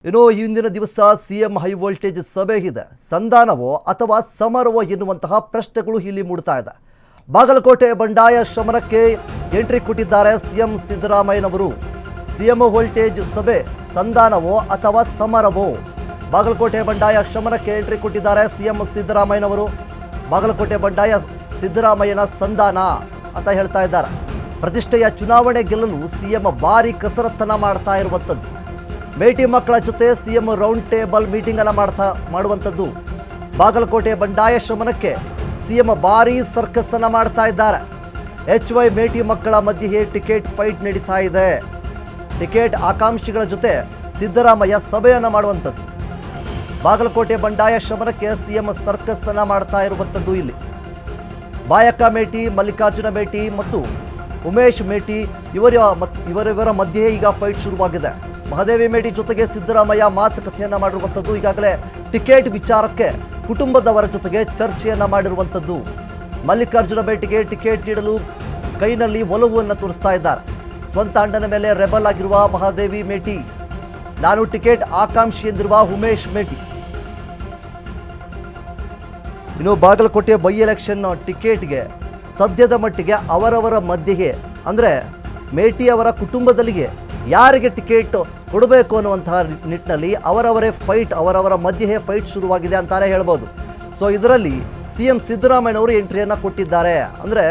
ಇನ್ನು ಇಂದಿನ ದಿವಸ ಸಿಎಂ ಹೈ ವೋಲ್ಟೇಜ್ ಸಭೆ ಇದೆ. ಸಂಧಾನವೋ ಅಥವಾ ಸಮರವೋ ಎನ್ನುವಂತಹ ಪ್ರಶ್ನೆಗಳು ಇಲ್ಲಿ ಮೂಡ್ತಾ ಇದೆ. ಬಾಗಲಕೋಟೆ ಬಂಡಾಯ ಶಮನಕ್ಕೆ ಎಂಟ್ರಿ ಕೊಟ್ಟಿದ್ದಾರೆ ಸಿಎಂ ಸಿದ್ದರಾಮಯ್ಯನವರು. ಸಿಎಂ ವೋಲ್ಟೇಜ್ ಸಭೆ ಸಂಧಾನವೋ ಅಥವಾ ಸಮರವೋ? ಬಾಗಲಕೋಟೆ ಬಂಡಾಯ ಶಮನಕ್ಕೆ ಎಂಟ್ರಿ ಕೊಟ್ಟಿದ್ದಾರೆ ಸಿಎಂ ಸಿದ್ದರಾಮಯ್ಯನವರು. ಬಾಗಲಕೋಟೆ ಬಂಡಾಯ ಸಿದ್ದರಾಮಯ್ಯನ ಸಂಧಾನ ಅಂತ ಹೇಳ್ತಾ ಇದ್ದಾರೆ. ಪ್ರತಿಷ್ಠೆಯ ಚುನಾವಣೆ ಗೆಲ್ಲಲು ಸಿಎಂ ಭಾರಿ ಕಸರತ್ತನ್ನ ಮಾಡ್ತಾ ಇರುವಂಥದ್ದು. ಮೇಟಿ ಮಕ್ಕಳ ಜೊತೆ ಸಿಎಂ ರೌಂಡ್ ಟೇಬಲ್ ಮೀಟಿಂಗ್ ಅನ್ನು ಮಾಡುವಂಥದ್ದು. ಬಾಗಲಕೋಟೆ ಬಂಡಾಯ ಶಮನಕ್ಕೆ ಸಿಎಂ ಭಾರಿ ಸರ್ಕಸ್ ಅನ್ನು ಮಾಡ್ತಾ ಇದ್ದಾರೆ. HY ಮೇಟಿ ಮಕ್ಕಳ ಮಧ್ಯೆ ಟಿಕೆಟ್ ಫೈಟ್ ನಡೀತಾ ಇದೆ. ಟಿಕೆಟ್ ಆಕಾಂಕ್ಷಿಗಳ ಜೊತೆ ಸಿದ್ದರಾಮಯ್ಯ ಸಭೆಯನ್ನು ಮಾಡುವಂಥದ್ದು. ಬಾಗಲಕೋಟೆ ಬಂಡಾಯ ಶಮನಕ್ಕೆ ಸಿಎಂ ಸರ್ಕಸ್ ಅನ್ನು ಮಾಡ್ತಾ ಇರುವಂಥದ್ದು. ಇಲ್ಲಿ ಬಾಯಕ್ಕ ಮೇಟಿ, ಮಲ್ಲಿಕಾರ್ಜುನ ಮೇಟಿ ಮತ್ತು ಉಮೇಶ್ ಮೇಟಿ ಇವರಿವರ ಮಧ್ಯೆ ಈಗ ಫೈಟ್ ಶುರುವಾಗಿದೆ. ಮಹಾದೇವಿ ಮೇಟಿ ಜೊತೆಗೆ ಸಿದ್ದರಾಮಯ್ಯ ಮಾತುಕತೆಯನ್ನ ಮಾಡಿರುವಂಥದ್ದು. ಈಗಾಗಲೇ ಟಿಕೆಟ್ ವಿಚಾರಕ್ಕೆ ಕುಟುಂಬದವರ ಜೊತೆಗೆ ಚರ್ಚೆಯನ್ನ ಮಾಡಿರುವಂಥದ್ದು. ಮಲ್ಲಿಕಾರ್ಜುನ ಮೇಟಿಗೆ ಟಿಕೆಟ್ ನೀಡಲು ಕೈನಲ್ಲಿ ಒಲವನ್ನು ತೋರಿಸ್ತಾ ಇದ್ದಾರೆ. ಸ್ವಂತ ಅಣ್ಣನ ಮೇಲೆ ರೆಬಲ್ ಆಗಿರುವ ಮಹಾದೇವಿ ಮೇಟಿ, ನಾನು ಟಿಕೆಟ್ ಆಕಾಂಕ್ಷಿ ಎಂದಿರುವ ಉಮೇಶ್ ಮೇಟಿ. ಇನ್ನು ಬಾಗಲಕೋಟೆ ಬೈ ಎಲೆಕ್ಷನ್ ಟಿಕೆಟ್ಗೆ ಸದ್ಯದ ಮಟ್ಟಿಗೆ ಅವರವರ ಮಧ್ಯೆ ಅಂದರೆ ಮೇಟಿ ಅವರ ಕುಟುಂಬದಲ್ಲಿಗೆ ಯಾರಿಗೆ ಟಿಕೆಟ್ ಕೊಡಬೇಕು ಅನ್ನುವಂತಹ ನಿಟ್ಟಿನಲ್ಲಿ ಅವರವರ ಮಧ್ಯೆ ಫೈಟ್ ಶುರುವಾಗಿದೆ ಅಂತಾನೆ ಹೇಳ್ಬೋದು. ಸೊ ಇದರಲ್ಲಿ ಸಿಎಂ ಸಿದ್ದರಾಮಯ್ಯನವರು ಎಂಟ್ರಿಯನ್ನು ಕೊಟ್ಟಿದ್ದಾರೆ. ಅಂದರೆ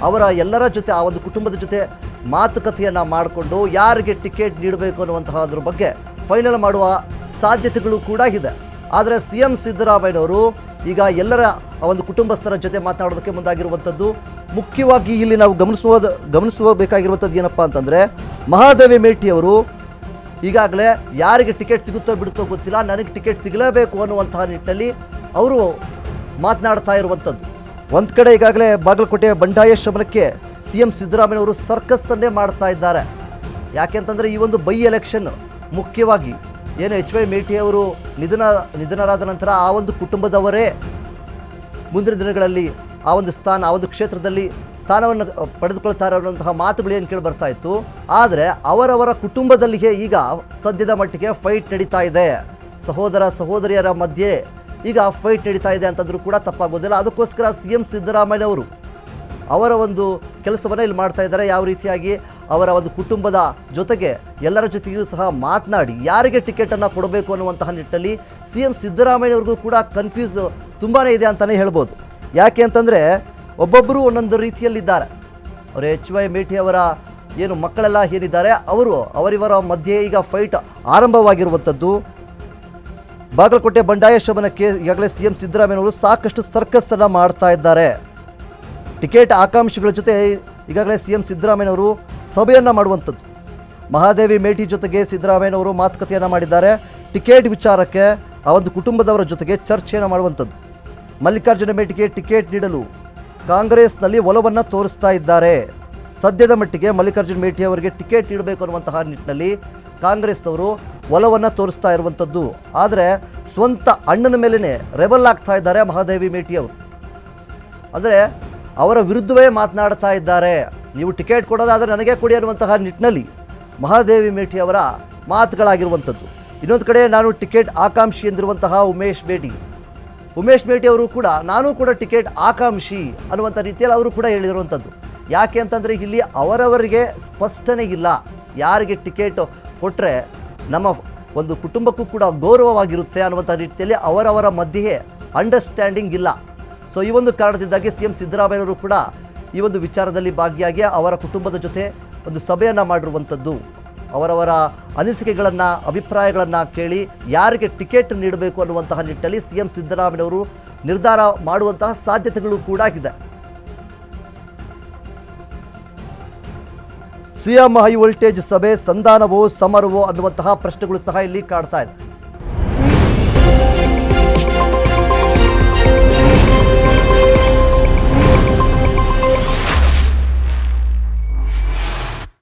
ಅವರ ಎಲ್ಲರ ಜೊತೆ ಆ ಒಂದು ಕುಟುಂಬದ ಜೊತೆ ಮಾತುಕತೆಯನ್ನು ಮಾಡಿಕೊಂಡು ಯಾರಿಗೆ ಟಿಕೆಟ್ ನೀಡಬೇಕು ಅನ್ನುವಂತಹದ್ರ ಬಗ್ಗೆ ಫೈನಲ್ ಮಾಡುವ ಸಾಧ್ಯತೆಗಳು ಕೂಡ ಇದೆ. ಆದರೆ ಸಿಎಂ ಸಿದ್ದರಾಮಯ್ಯನವರು ಈಗ ಎಲ್ಲರ ಒಂದು ಕುಟುಂಬಸ್ಥರ ಜೊತೆ ಮಾತನಾಡೋದಕ್ಕೆ ಮುಂದಾಗಿರುವಂಥದ್ದು. ಮುಖ್ಯವಾಗಿ ಇಲ್ಲಿ ನಾವು ಗಮನಿಸಬೇಕಾಗಿರುವಂಥದ್ದು ಏನಪ್ಪ ಅಂತಂದರೆ, ಮಹಾದೇವಿ ಮೇಟಿಯವರು ಈಗಾಗಲೇ ಯಾರಿಗೆ ಟಿಕೆಟ್ ಸಿಗುತ್ತೋ ಬಿಡುತ್ತೋ ಗೊತ್ತಿಲ್ಲ, ನನಗೆ ಟಿಕೆಟ್ ಸಿಗಲೇಬೇಕು ಅನ್ನುವಂತಹ ನಿಟ್ಟಿನಲ್ಲಿ ಅವರು ಮಾತನಾಡ್ತಾ ಇರುವಂಥದ್ದು. ಒಂದು ಕಡೆ ಈಗಾಗಲೇ ಬಾಗಲಕೋಟೆ ಬಂಡಾಯ ಶಮನಕ್ಕೆ ಸಿಎಂ ಸಿದ್ದರಾಮಯ್ಯನವರು ಸರ್ಕಸ್ಸನ್ನೇ ಮಾಡ್ತಾ ಇದ್ದಾರೆ. ಯಾಕೆಂತಂದರೆ ಈ ಒಂದು ಬೈ ಎಲೆಕ್ಷನ್ ಮುಖ್ಯವಾಗಿ ಏನು HY ಮೇಟಿಯವರು ನಿಧನರಾದ ನಂತರ ಆ ಒಂದು ಕುಟುಂಬದವರೇ ಮುಂದಿನ ದಿನಗಳಲ್ಲಿ ಆ ಒಂದು ಕ್ಷೇತ್ರದಲ್ಲಿ ಸ್ಥಾನವನ್ನು ಪಡೆದುಕೊಳ್ತಾರೆ ಅನ್ನುವಂತಹ ಮಾತುಗಳು ಏನು ಕೇಳಿ ಬರ್ತಾ ಇತ್ತು. ಆದರೆ ಅವರವರ ಕುಟುಂಬದಲ್ಲಿಯೇ ಈಗ ಸದ್ಯದ ಮಟ್ಟಿಗೆ ಫೈಟ್ ನಡೀತಾ ಇದೆ. ಸಹೋದರ ಸಹೋದರಿಯರ ಮಧ್ಯೆ ಈಗ ಫೈಟ್ ನಡೀತಾ ಇದೆ ಅಂತಂದ್ರೂ ಕೂಡ ತಪ್ಪಾಗೋದಿಲ್ಲ. ಅದಕ್ಕೋಸ್ಕರ ಸಿಎಂ ಸಿದ್ದರಾಮಯ್ಯನವರು ಅವರ ಒಂದು ಕೆಲಸವನ್ನು ಇಲ್ಲಿ ಮಾಡ್ತಾ ಇದ್ದಾರೆ. ಯಾವ ರೀತಿಯಾಗಿ ಅವರ ಒಂದು ಕುಟುಂಬದ ಜೊತೆಗೆ ಎಲ್ಲರ ಜೊತೆಗೂ ಸಹ ಮಾತನಾಡಿ ಯಾರಿಗೆ ಟಿಕೆಟನ್ನು ಕೊಡಬೇಕು ಅನ್ನುವಂತಹ ನಿಟ್ಟಿನಲ್ಲಿ ಸಿಎಂ ಸಿದ್ದರಾಮಯ್ಯವ್ರಿಗೂ ಕೂಡ ಕನ್ಫ್ಯೂಸ್ ತುಂಬಾ ಇದೆ ಅಂತಲೇ ಹೇಳ್ಬೋದು. ಯಾಕೆ ಅಂತಂದರೆ ಒಬ್ಬೊಬ್ಬರು ಒಂದೊಂದು ರೀತಿಯಲ್ಲಿದ್ದಾರೆ. ಅವರು HY ಮೇಟಿ ಅವರ ಏನು ಮಕ್ಕಳೆಲ್ಲ ಏನಿದ್ದಾರೆ ಅವರಿವರ ಮಧ್ಯೆ ಈಗ ಫೈಟ್ ಆರಂಭವಾಗಿರುವಂಥದ್ದು. ಬಾಗಲಕೋಟೆ ಬಂಡಾಯ ಶಮನಕ್ಕೆ ಈಗಾಗಲೇ ಸಿಎಂ ಸಿದ್ದರಾಮಯ್ಯನವರು ಸಾಕಷ್ಟು ಸರ್ಕಸ್ಸನ್ನು ಮಾಡ್ತಾ ಇದ್ದಾರೆ. ಟಿಕೆಟ್ ಆಕಾಂಕ್ಷಿಗಳ ಜೊತೆ ಈಗಾಗಲೇ ಸಿಎಂ ಸಿದ್ದರಾಮಯ್ಯನವರು ಸಭೆಯನ್ನು ಮಾಡುವಂಥದ್ದು. ಮಹಾದೇವಿ ಮೇಟಿ ಜೊತೆಗೆ ಸಿದ್ದರಾಮಯ್ಯನವರು ಮಾತುಕತೆಯನ್ನು ಮಾಡಿದ್ದಾರೆ. ಟಿಕೆಟ್ ವಿಚಾರಕ್ಕೆ ಆ ಒಂದು ಕುಟುಂಬದವರ ಜೊತೆಗೆ ಚರ್ಚೆಯನ್ನು ಮಾಡುವಂಥದ್ದು. ಮಲ್ಲಿಕಾರ್ಜುನ ಮೇಟಿಗೆ ಟಿಕೆಟ್ ನೀಡಲು ಕಾಂಗ್ರೆಸ್ನಲ್ಲಿ ಒಲವನ್ನು ತೋರಿಸ್ತಾ ಇದ್ದಾರೆ. ಸದ್ಯದ ಮಟ್ಟಿಗೆ ಮಲ್ಲಿಕಾರ್ಜುನ ಮೇಟಿ ಅವರಿಗೆ ಟಿಕೆಟ್ ನೀಡಬೇಕು ಅನ್ನುವಂತಹ ನಿಟ್ಟಿನಲ್ಲಿ ಕಾಂಗ್ರೆಸ್ನವರು ಒಲವನ್ನು ತೋರಿಸ್ತಾ ಇರುವಂಥದ್ದು. ಆದರೆ ಸ್ವಂತ ಅಣ್ಣನ ಮೇಲೇ ರೆಬಲ್ ಆಗ್ತಾ ಇದ್ದಾರೆ ಮಹಾದೇವಿ ಮೇಟಿ ಅವರು. ಅಂದರೆ ಅವರ ವಿರುದ್ಧವೇ ಮಾತನಾಡ್ತಾ ಇದ್ದಾರೆ. ನೀವು ಟಿಕೆಟ್ ಕೊಡೋದಾದರೆ ನನಗೆ ಕೊಡಿ ಅನ್ನುವಂತಹ ನಿಟ್ಟಿನಲ್ಲಿ ಮಹಾದೇವಿ ಮೇಟಿ ಅವರ ಮಾತುಗಳಾಗಿರುವಂಥದ್ದು. ಇನ್ನೊಂದು ಕಡೆ ನಾನು ಟಿಕೆಟ್ ಆಕಾಂಕ್ಷಿ ಎಂದಿರುವಂತಹ ಉಮೇಶ್ ಮೇಟಿ ಅವರು ಕೂಡ ನಾನು ಕೂಡ ಟಿಕೆಟ್ ಆಕಾಂಕ್ಷಿ ಅನ್ನುವಂಥ ರೀತಿಯಲ್ಲಿ ಅವರು ಕೂಡ ಹೇಳಿರುವಂಥದ್ದು. ಯಾಕೆ ಅಂತಂದರೆ ಇಲ್ಲಿ ಅವರವರಿಗೆ ಸ್ಪಷ್ಟನೆ ಇಲ್ಲ. ಯಾರಿಗೆ ಟಿಕೆಟ್ ಕೊಟ್ಟರೆ ನಮ್ಮ ಒಂದು ಕುಟುಂಬಕ್ಕೂ ಕೂಡ ಗೌರವವಾಗಿರುತ್ತೆ ಅನ್ನುವಂಥ ರೀತಿಯಲ್ಲಿ ಅವರವರ ಮಧ್ಯೆ ಅಂಡರ್ಸ್ಟ್ಯಾಂಡಿಂಗ್ ಇಲ್ಲ. ಸೊ ಈ ಒಂದು ಕಾರಣದಿಂದಾಗಿ ಸಿಎಂ ಸಿದ್ದರಾಮಯ್ಯವರು ಕೂಡ ಈ ಒಂದು ವಿಚಾರದಲ್ಲಿ ಭಾಗಿಯಾಗಿ ಅವರ ಕುಟುಂಬದ ಜೊತೆ ಒಂದು ಸಭೆಯನ್ನು ಮಾಡಿರುವಂಥದ್ದು. ಅವರವರ ಅನಿಸಿಕೆಗಳನ್ನು ಅಭಿಪ್ರಾಯಗಳನ್ನು ಕೇಳಿ ಯಾರಿಗೆ ಟಿಕೆಟ್ ನೀಡಬೇಕು ಅನ್ನುವಂತಹ ನಿಟ್ಟಿನಲ್ಲಿ ಸಿಎಂ ಸಿದ್ದರಾಮಯ್ಯವರು ನಿರ್ಧಾರ ಮಾಡುವಂತಹ ಸಾಧ್ಯತೆಗಳು ಕೂಡ ಇದೆ. ಸಿಎಂ ಹೈ ವೋಲ್ಟೇಜ್ ಸಭೆ ಸಂಧಾನವೋ ಸಮರವೋ ಅನ್ನುವಂತಹ ಪ್ರಶ್ನೆಗಳು ಸಹ ಇಲ್ಲಿ ಕಾಡ್ತಾ ಇದೆ.